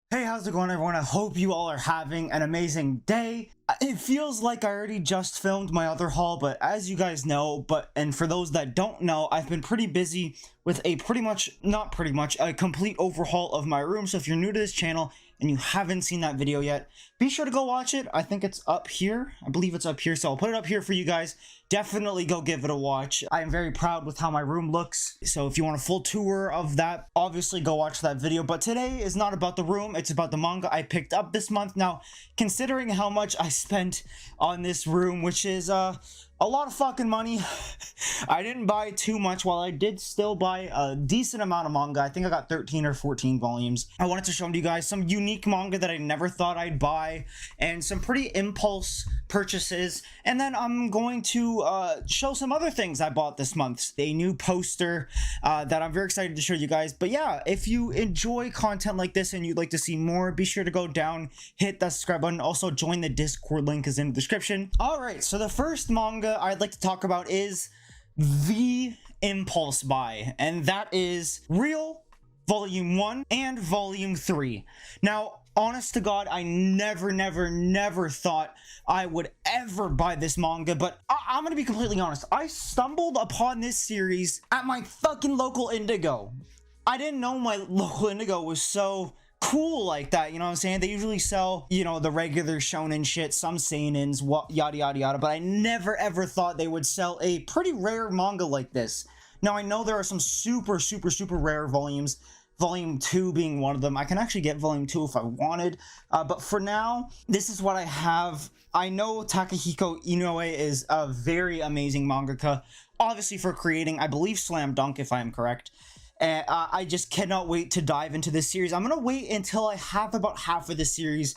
Hey, how's it going, everyone? I hope you all are having an amazing day. It feels like I already just filmed my other haul, but as you guys know, and for those that don't know, I've been pretty busy with a a complete overhaul of my room. So if you're new to this channel and you haven't seen that video yet, be sure to go watch it. I think it's up here. I believe it's up here, so I'll put it up here for you guys. Definitely go give it a watch. I am very proud with how my room looks, so if you want a full tour of that, obviously go watch that video. But today is not about the room, it's about the manga I picked up this month. Now, considering how much I spent on this room, which is a lot of fucking money, I didn't buy too much. While I did still buy a decent amount of manga, I think I got 13 or 14 volumes. I wanted to show you guys some unique manga that I never thought I'd buy, and some pretty impulse purchases. And then I'm going to show some other things I bought this month. A new poster that I'm very excited to show you guys. But yeah, if you enjoy content like this and you'd like to see more, be sure to go down, hit that subscribe button. Also, join the Discord, link is in the description. Alright, so the first manga I'd like to talk about is the impulse buy, and that is Real Volume 1 and Volume 3. Now, honest to God, I never thought I would ever buy this manga, but I'm gonna be completely honest. I stumbled upon this series at my fucking local Indigo. I didn't know my local Indigo was so cool like that, you know what I'm saying? They usually sell, you know, the regular shonen shit, some seinens, yada yada yada, but I never ever thought they would sell a pretty rare manga like this. Now, I know there are some super rare volumes, Volume 2 being one of them. I can actually get Volume 2 if I wanted, but for now, this is what I have. I know Takahiko Inoue is a very amazing mangaka, obviously for creating, I believe, Slam Dunk, if I am correct. And I just cannot wait to dive into this series. I'm gonna wait until I have about half of the series.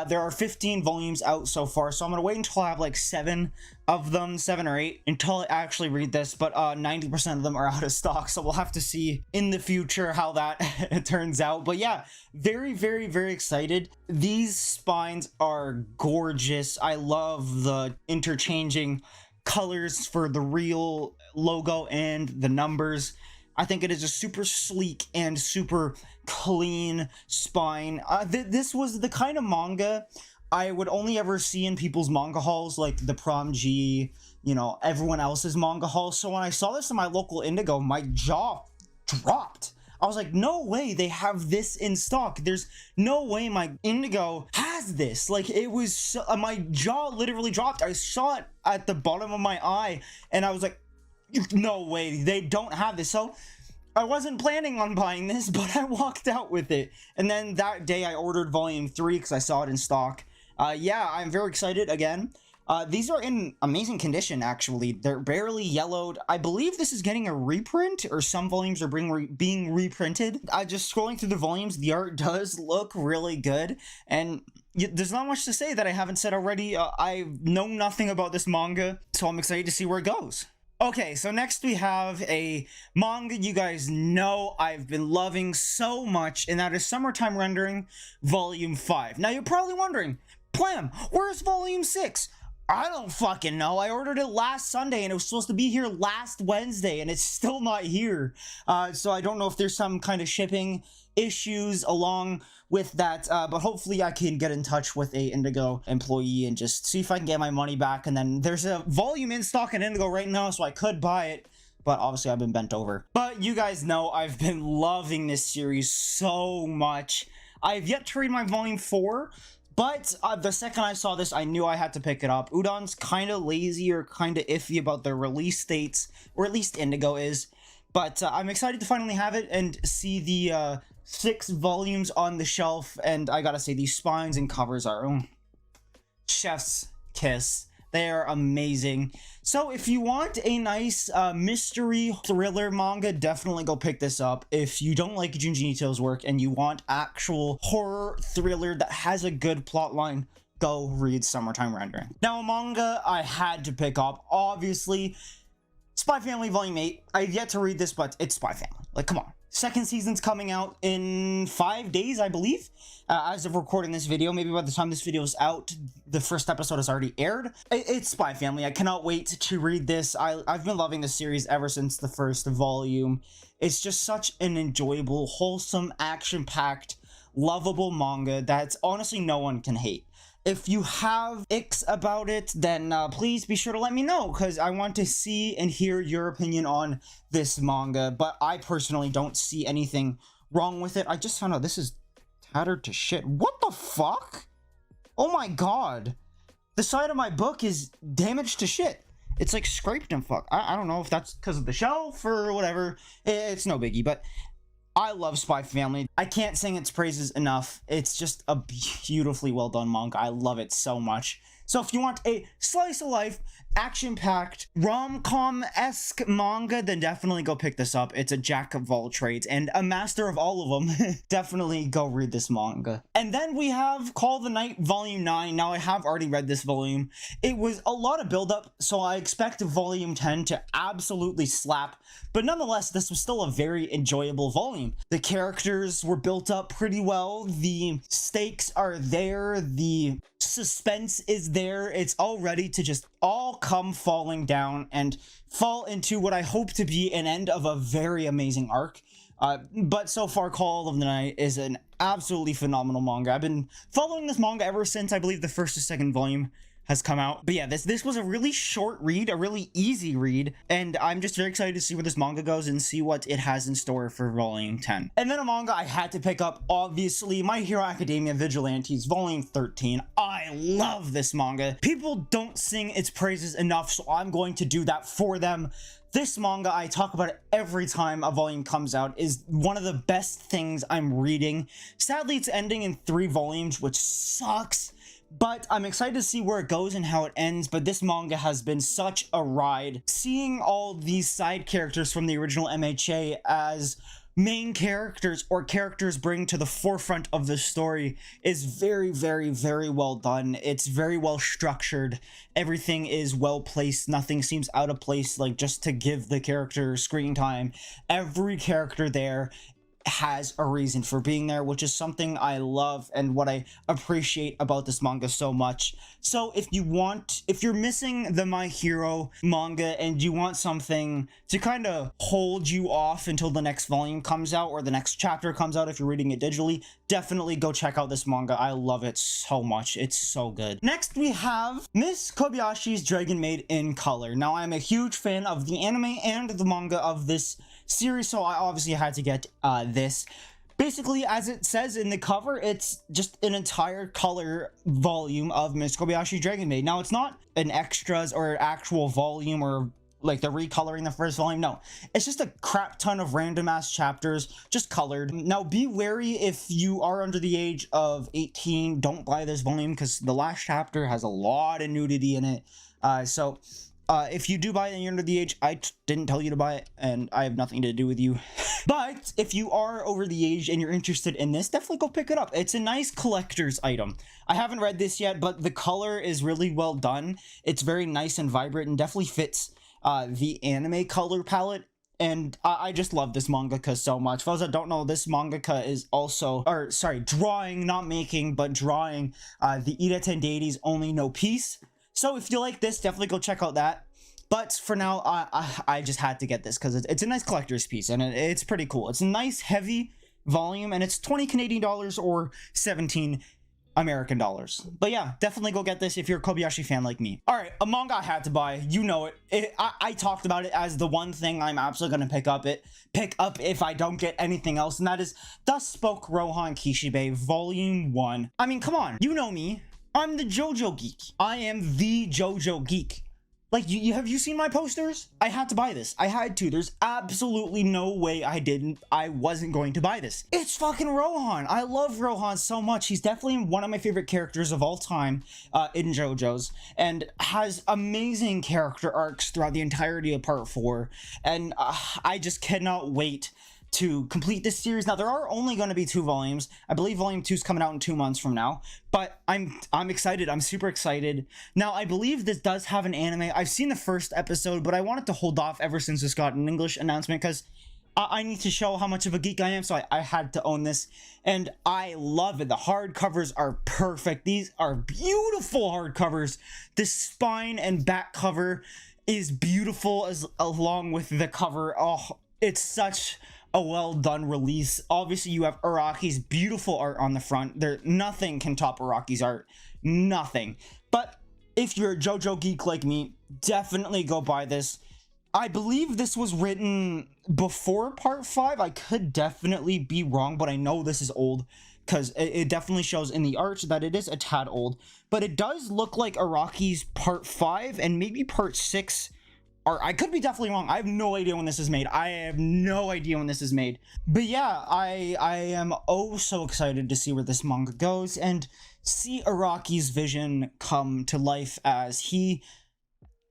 There are 15 volumes out so far, so I'm gonna wait until I have like 7 of them, 7 or 8, until I actually read this. But 90% of them are out of stock, so we'll have to see in the future how that turns out. But yeah, very excited. These spines are gorgeous. I love the interchanging colors for the real logo and the numbers. I think it is a super sleek and super clean spine. This was the kind of manga I would only ever see in people's manga halls, like the Prom G, you know, everyone else's manga halls. So when I saw this in my local Indigo, my jaw dropped. I was like, no way they have this in stock. There's no way my Indigo has this. Like, it was so, my jaw literally dropped. I saw it at the bottom of my eye, and I was like, no way, they don't have this. So I wasn't planning on buying this, but I walked out with it. And then that day I ordered Volume 3 because I saw it in stock. Yeah, I'm very excited again. These are in amazing condition, actually. They're barely yellowed. I believe this is getting a reprint, or some volumes are being reprinted. Just scrolling through the volumes, the art does look really good, and there's not much to say that I haven't said already. I know nothing about this manga, so I'm excited to see where it goes. Okay, so next we have a manga you guys know I've been loving so much, and that is Summertime Rendering Volume 5. Now, you're probably wondering, Plam, where's Volume 6? I don't fucking know. I ordered it last Sunday, and it was supposed to be here last Wednesday, and it's still not here. So I don't know if there's some kind of shipping issues along with that, but hopefully I can get in touch with a Indigo employee and just see if I can get my money back. And then there's a volume in stock in Indigo right now, so I could buy it, but obviously I've been bent over. But you guys know I've been loving this series so much. I've yet to read my Volume 4, but the second I saw this, I knew I had to pick it up. Udon's kind of lazy or kind of iffy about their release dates, or at least Indigo is. But I'm excited to finally have it and see the 6 volumes on the shelf. And I gotta say, these spines and covers are chef's kiss. They are amazing. So if you want a nice mystery thriller manga, definitely go pick this up. If you don't like Junji Ito's work and you want actual horror thriller that has a good plot line, go read Summertime Rendering. Now, a manga I had to pick up, obviously, Spy Family Volume 8. I've yet to read this, but it's Spy Family. Like, come on. Second season's coming out in 5 days, I believe, as of recording this video. Maybe by the time this video is out, the first episode has already aired. It's Spy Family. I cannot wait to read this. I've been loving this series ever since the first volume. It's just such an enjoyable, wholesome, action-packed lovable manga that's honestly no one can hate. If you have icks about it, then please be sure to let me know, because I want to see and hear your opinion on this manga. But I personally don't see anything wrong with it. I just found out this is tattered to shit. What the fuck? Oh my god. The side of my book is damaged to shit. It's like scraped and fuck. I don't know if that's because of the shelf or whatever. It's no biggie, but I love Spy Family. I can't sing its praises enough. It's just a beautifully well done manga. I love it so much. So if you want a slice of life, action-packed, rom-com-esque manga, then definitely go pick this up. It's a jack of all trades and a master of all of them. Definitely go read this manga. And then we have Call the Night Volume 9. Now, I have already read this volume. It was a lot of build-up, so I expect Volume 10 to absolutely slap. But nonetheless, this was still a very enjoyable volume. The characters were built up pretty well. The stakes are there. The suspense is there. It's all ready to just all come falling down and fall into what I hope to be an end of a very amazing arc. But so far, Call of the Night is an absolutely phenomenal manga. I've been following this manga ever since, I believe, the first or second volume has come out. But yeah, this was a really short read, a really easy read, and I'm just very excited to see where this manga goes and see what it has in store for Volume 10. And then a manga I had to pick up, obviously, My Hero Academia Vigilantes Volume 13. I love this manga. People don't sing its praises enough, so I'm going to do that for them. This manga, I talk about it every time a volume comes out, is one of the best things I'm reading. Sadly, it's ending in 3 volumes, which sucks. But I'm excited to see where it goes and how it ends, but this manga has been such a ride. Seeing all these side characters from the original MHA as main characters or characters bring to the forefront of the story is very, very, very well done. It's very well structured. Everything is well placed. Nothing seems out of place, like just to give the character screen time. Every character there has a reason for being there, which is something I love and what I appreciate about this manga so much. So if you're missing the My Hero manga and you want something to kind of hold you off until the next volume comes out or the next chapter comes out if you're reading it digitally, definitely go check out this manga. I love it so much. It's so good. Next, we have Miss Kobayashi's Dragon Maid in Color. Now, I'm a huge fan of the anime and the manga of this series, so I obviously had to get this. Basically, as it says in the cover, it's just an entire color volume of Miss Kobayashi's Dragon Maid. Now, it's not an extras or actual volume or like the recoloring the first volume. No, it's just a crap ton of random ass chapters just colored. Now, be wary if you are under the age of 18. Don't buy this volume because the last chapter has a lot of nudity in it. If you do buy it and you're under the age, I didn't tell you to buy it, and I have nothing to do with you. But if you are over the age and you're interested in this, definitely go pick it up. It's a nice collector's item. I haven't read this yet, but the color is really well done. It's very nice and vibrant and definitely fits the anime color palette. And I just love this mangaka so much. For those that don't know, this mangaka is also, drawing, not making, but drawing the Ida Tendei's Only No Peace. So if you like this, definitely go check out that. But for now, I just had to get this because it's a nice collector's piece and it's pretty cool. It's a nice heavy volume and it's 20 Canadian dollars or 17 American dollars. But yeah, definitely go get this if you're a Kobayashi fan like me. All right, a manga I had to buy. You know it. I talked about it as the one thing I'm absolutely going to pick up if I don't get anything else. And that is Thus Spoke Rohan Kishi Bay Volume 1. I mean, come on. You know me. I'm the JoJo geek. I am the JoJo geek. Like, have you seen my posters? I had to buy this. I had to. There's absolutely no way I wasn't going to buy this. It's fucking Rohan. I love Rohan so much. He's definitely one of my favorite characters of all time in JoJo's and has amazing character arcs throughout the entirety of Part 4. And I just cannot wait to complete this series. Now, there are only going to be 2 volumes. I believe Volume 2 is coming out in 2 months from now, but I'm excited. I'm super excited. Now, I believe this does have an anime. I've seen the first episode, but I wanted to hold off ever since this got an English announcement because I need to show how much of a geek I am, so I had to own this, and I love it. The hardcovers are perfect. These are beautiful hardcovers. The spine and back cover is beautiful along with the cover. Oh, it's such a well done release. Obviously, you have Araki's beautiful art on the front. Nothing can top Araki's art. Nothing. But if you're a JoJo geek like me, definitely go buy this. I believe this was written before part 5. I could definitely be wrong, but I know this is old because it definitely shows in the art that it is a tad old. But it does look like Araki's part 5 and maybe part 6. Or I could be definitely wrong. I have no idea when this is made. I have no idea when this is made. But yeah, I am oh so excited to see where this manga goes and see Araki's vision come to life as he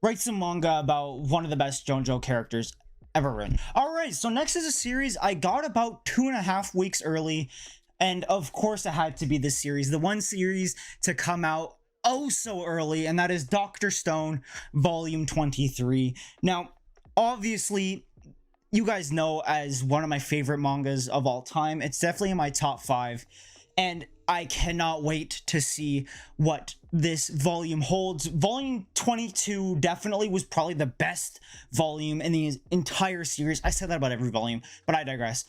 writes a manga about one of the best JoJo characters ever written. Alright, so next is a series I got about 2.5 weeks early. And of course it had to be this series. The one series to come out oh so early, and that is Dr. Stone volume 23. Now obviously you guys know as one of my favorite mangas of all time. It's definitely in my top 5, and I cannot wait to see what this volume holds. Volume 22 definitely was probably the best volume in the entire series. I said that about every volume, but I digress.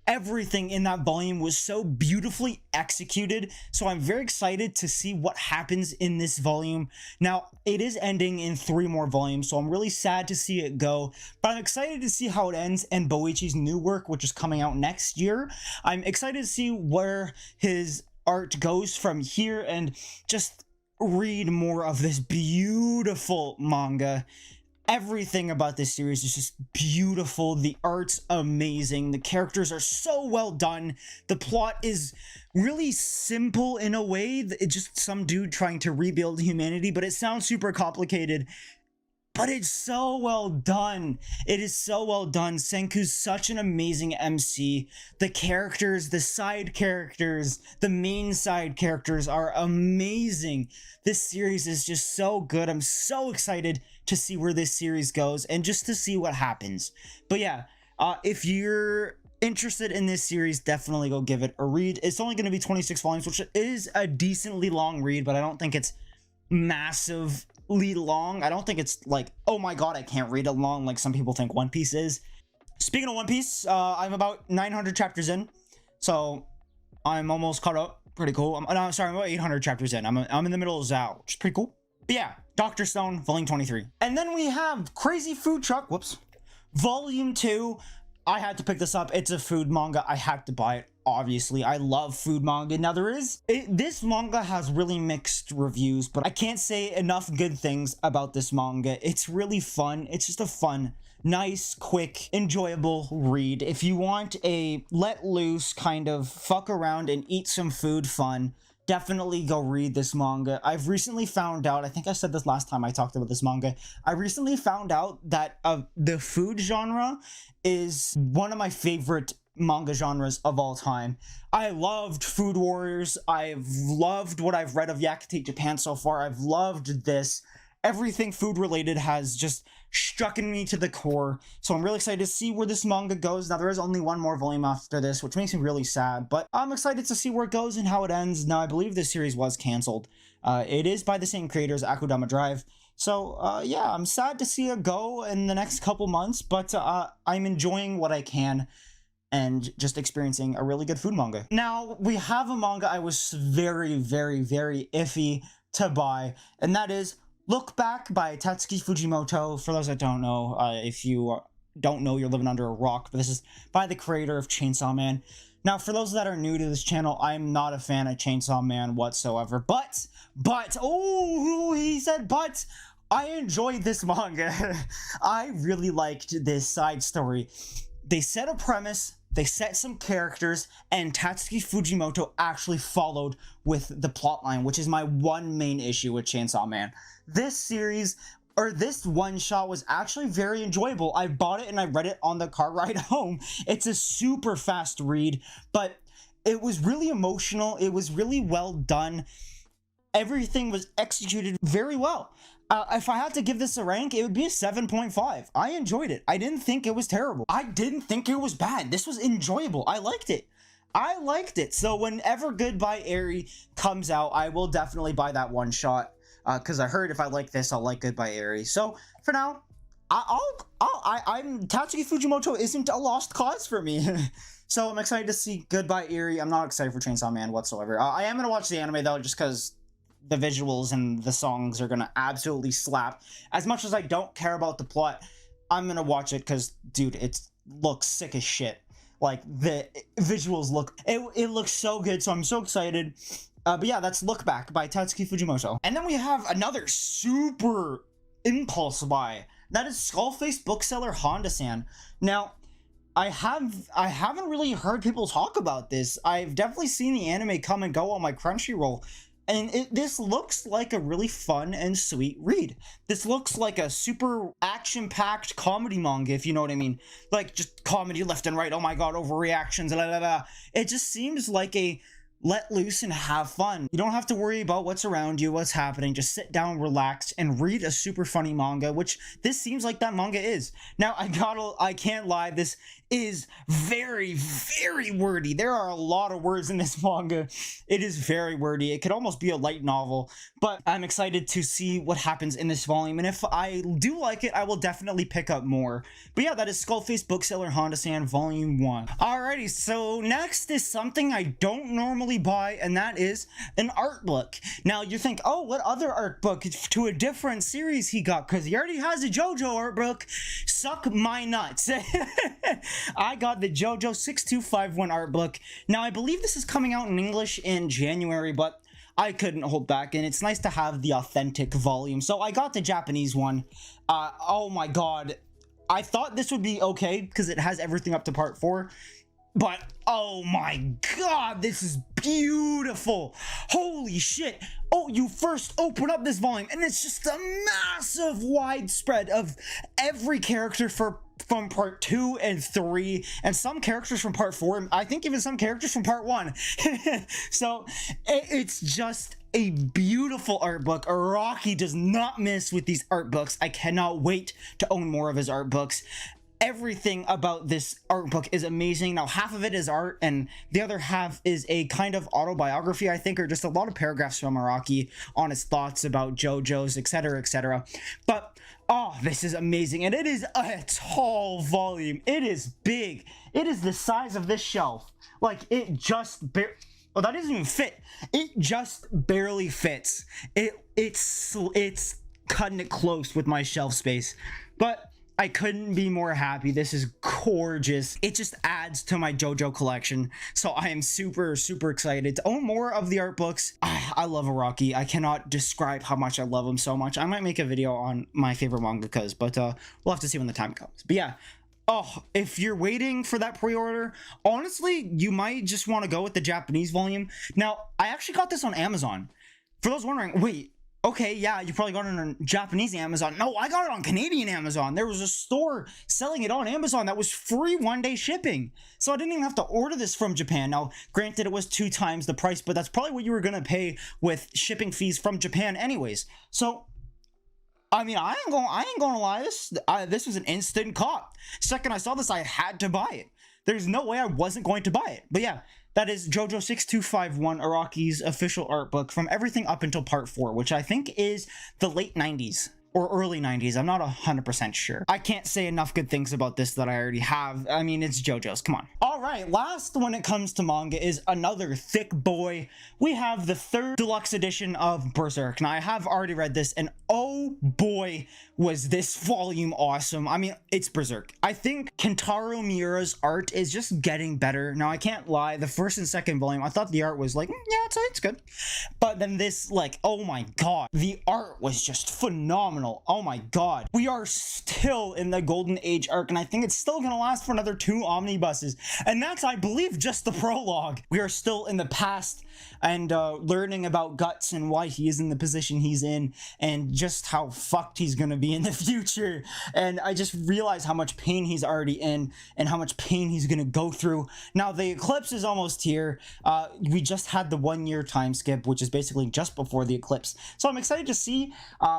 Everything in that volume was so beautifully executed, so I'm very excited to see what happens in this volume. Now, it is ending in 3 more volumes, so I'm really sad to see it go, but I'm excited to see how it ends in Boichi's new work, which is coming out next year. I'm excited to see where his art goes from here and just read more of this beautiful manga. Everything about this series is just beautiful. The art's amazing. The characters are so well done. The plot is really simple in a way. It's just some dude trying to rebuild humanity, but it sounds super complicated. But it's so well done. It is so well done. Senku's such an amazing MC. The characters, the side characters, the main side characters are amazing. This series is just so good. I'm so excited to see where this series goes and just to see what happens. But yeah, if you're interested in this series, definitely go give it a read. It's only going to be 26 volumes, which is a decently long read, but I don't think it's massively long. I don't think it's like, oh my god, I can't read it long like some people think One Piece is. Speaking of One Piece, I'm about 900 chapters in, so I'm almost caught up. Pretty cool. I'm about 800 chapters in. I'm in the middle of Zao, which is pretty cool. But yeah, Dr. Stone, volume 23. And then we have Crazy Food Truck, volume 2. I had to pick this up. It's a food manga. I had to buy it, obviously. I love food manga. Now, this manga has really mixed reviews, but I can't say enough good things about this manga. It's really fun. It's just a fun, nice, quick, enjoyable read. If you want a let loose kind of fuck around and eat some food fun, definitely go read this manga. I've recently found out, I think I said this last time I talked about this manga, I recently found out that the food genre is one of my favorite manga genres of all time. I loved Food Warriors. I've loved what I've read of Yakutate Japan so far. I've loved this. Everything food related has just struck in me to the core, so I'm really excited to see where this manga goes. Now, there is only 1 more volume after this, which makes me really sad, but I'm excited to see where it goes and how it ends. Now, I believe this series was canceled. It is by the same creators, Akudama Drive, so yeah, I'm sad to see it go in the next couple months, but I'm enjoying what I can and just experiencing a really good food manga. Now, we have a manga I was very, very, very iffy to buy, and that is Look Back by Tatsuki Fujimoto. For those that don't know, if you don't know, you're living under a rock, but this is by the creator of Chainsaw Man. Now, for those that are new to this channel, I'm not a fan of Chainsaw Man whatsoever, but, oh, he said but, I enjoyed this manga. I really liked this side story. They set a premise, they set some characters, and Tatsuki Fujimoto actually followed with the plotline, which is my one main issue with Chainsaw Man. This series, or this one-shot, was actually very enjoyable. I bought it and I read it on the car ride home. It's a super fast read, but it was really emotional. It was really well done. Everything was executed very well. If I had to give this a rank, it would be a 7.5. I enjoyed it. I didn't think it was terrible. I didn't think it was bad. This was enjoyable. I liked it. I liked it. So whenever Goodbye Eri comes out, I will definitely buy that one shot. Because I heard if I like this, I'll like Goodbye Eri. So for now, I'm Tatsuki Fujimoto isn't a lost cause for me. So I'm excited to see Goodbye Eerie. I'm not excited for Chainsaw Man whatsoever. I am gonna watch the anime though, just because the visuals and the songs are gonna absolutely slap. As much as I don't care about the plot, I'm gonna watch it because, dude, it looks sick as shit. Like, the visuals look, it looks so good, so I'm so excited. But yeah, that's Look Back by Tatsuki Fujimoto. And then we have another super impulse buy. That is Skullface bookseller Honda-san. Now, I haven't really heard people talk about this. I've definitely seen the anime come and go on my Crunchyroll, and this looks like a really fun and sweet read. This looks like a super action-packed comedy manga, if you know what I mean. Like, just comedy left and right, oh my god, overreactions, blah, blah, blah. It just seems like a let loose and have fun. You don't have to worry about what's around you, what's happening. Just sit down, relax, and read a super funny manga, which this seems like that manga is. Now, I can't lie, this is very, very wordy. There are a lot of words in this manga. It is very wordy. It could almost be a light novel, but I'm excited to see what happens in this volume, and if I do like it, I will definitely pick up more. But yeah, that is Skullface Bookseller Honda-san Volume 1. Alrighty, so next is something I don't normally buy, and that is an art book. Now, you think, oh, what other art book to a different series he got? Because he already has a JoJo art book. Suck my nuts. I got the JoJo 6251 art book. Now, I believe this is coming out in English in January, but I couldn't hold back, and it's nice to have the authentic volume. So I got the Japanese one. Oh my god. I thought this would be okay, because it has everything up to part 4. But, oh my god, this is beautiful. Holy shit. Oh, you first open up this volume, and it's just a massive widespread of every character from part 2 and 3, and some characters from part 4, and I think even some characters from part 1. So, it's just a beautiful art book. Araki does not miss with these art books. I cannot wait to own more of his art books. Everything about this art book is amazing. Now, half of it is art, and the other half is a kind of autobiography, I think, or just a lot of paragraphs from Araki on his thoughts about JoJo's, etc., etc. But, oh, this is amazing, and it is a tall volume. It is big. It is the size of this shelf. Like, it just oh, that doesn't even fit. It just barely fits. It's cutting it close with my shelf space. But I couldn't be more happy. This is gorgeous. It just adds to my JoJo collection. So I am super, super excited to own more of the art books. I love Araki. I cannot describe how much I love him so much. I might make a video on my favorite mangakas, but we'll have to see when the time comes. But yeah. Oh, if you're waiting for that pre-order, honestly, you might just want to go with the Japanese volume. Now, I actually got this on Amazon. For those wondering, wait, okay, yeah, you probably got it on Japanese Amazon. No, I got it on Canadian Amazon. There was a store selling it on Amazon that was free one-day shipping. So I didn't even have to order this from Japan. Now, granted, it was 2 times the price, but that's probably what you were going to pay with shipping fees from Japan anyways. So, I mean, I ain't gonna lie, this was an instant cop. Second I saw this, I had to buy it. There's no way I wasn't going to buy it. But yeah, that is JoJo 6251, Araki's official art book from everything up until part 4, which I think is the late 90s. Or early 90s, I'm not 100% sure. I can't say enough good things about this that I already have. I mean, it's JoJo's, come on. Alright, last when it comes to manga is another thick boy. We have the 3rd deluxe edition of Berserk. Now, I have already read this, and oh boy, was this volume awesome. I mean, it's Berserk. I think Kentaro Miura's art is just getting better. Now, I can't lie, the 1st and 2nd volume, I thought the art was like, yeah, it's good. But then this, like, oh my god, the art was just phenomenal. Oh my god. We are still in the Golden Age arc, and I think it's still gonna last for another 2 omnibuses. And that's, I believe, just the prologue. We are still in the past and learning about Guts and why he is in the position he's in, and just how fucked he's gonna be in the future. And I just realized how much pain he's already in, and how much pain he's gonna go through. Now, the eclipse is almost here. We just had the 1-year time skip, which is basically just before the eclipse. So I'm excited to see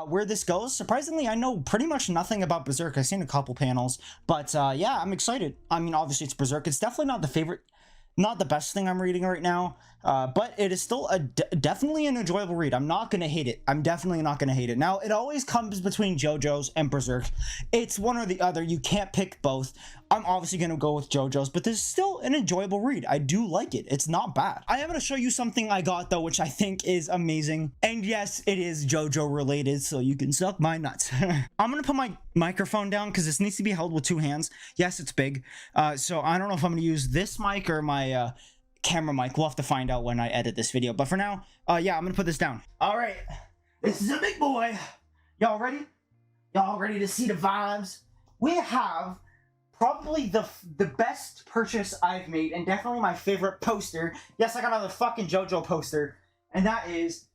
where this goes. Surprisingly, I know pretty much nothing about Berserk. I've seen a couple panels, but yeah, I'm excited. I mean, obviously it's Berserk. It's definitely not the favorite, not the best thing I'm reading right now. but it is still definitely an enjoyable read. I'm not gonna hate it. I'm definitely not gonna hate it. Now, it always comes between JoJo's and Berserk. It's one or the other. You can't pick both. I'm obviously gonna go with JoJo's, but this is still an enjoyable read. I do like it. It's not bad. I am gonna show you something I got though, which I think is amazing. And yes, it is JoJo related, so you can suck my nuts. I'm gonna put my microphone down because this needs to be held with 2 hands. Yes, it's big. So I don't know if I'm gonna use this mic or my camera mic. We'll have to find out when I edit this video. But for now, yeah, I'm gonna put this down. All right, this is a big boy. Y'all ready? Y'all ready to see the vibes? We have probably the best purchase I've made, and definitely my favorite poster. Yes, I got another fucking JoJo poster, and that is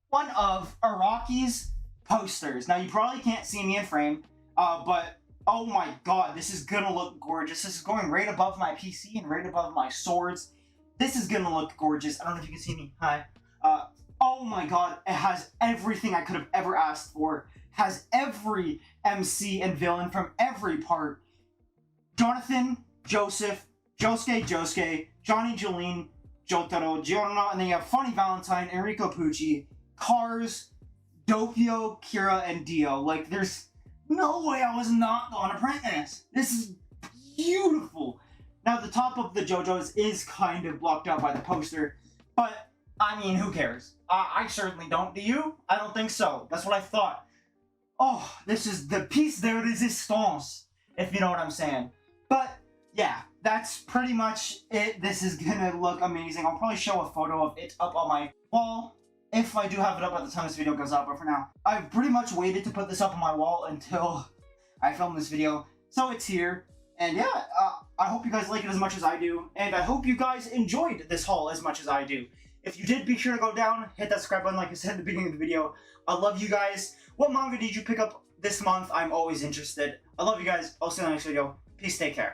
one of Araki's posters. Now, you probably can't see me in frame, but oh my god, this is gonna look gorgeous. This is going right above my PC and right above my swords. This is gonna look gorgeous. I don't know if you can see me. Hi. Oh my god, it has everything I could have ever asked for. Has every MC and villain from every part. Jonathan, Joseph, Josuke, Johnny, Jolene, Jotaro, Giorno, and then you have Funny Valentine, Enrico Pucci, Cars, Dokio, Kira, and Dio. Like, there's no way I was not gonna print this. This is beautiful. Now, the top of the JoJo's is kind of blocked out by the poster, but, I mean, who cares? I certainly don't. Do you? I don't think so. That's what I thought. Oh, this is the piece de resistance, if you know what I'm saying. But, yeah, that's pretty much it. This is gonna look amazing. I'll probably show a photo of it up on my wall, if I do have it up at the time this video goes up, but for now, I've pretty much waited to put this up on my wall until I film this video, so it's here. And yeah, I hope you guys like it as much as I do, and I hope you guys enjoyed this haul as much as I do. If you did, be sure to go down, hit that subscribe button like I said at the beginning of the video. I love you guys. What manga did you pick up this month? I'm always interested. I love you guys. I'll see you in the next video. Peace, take care.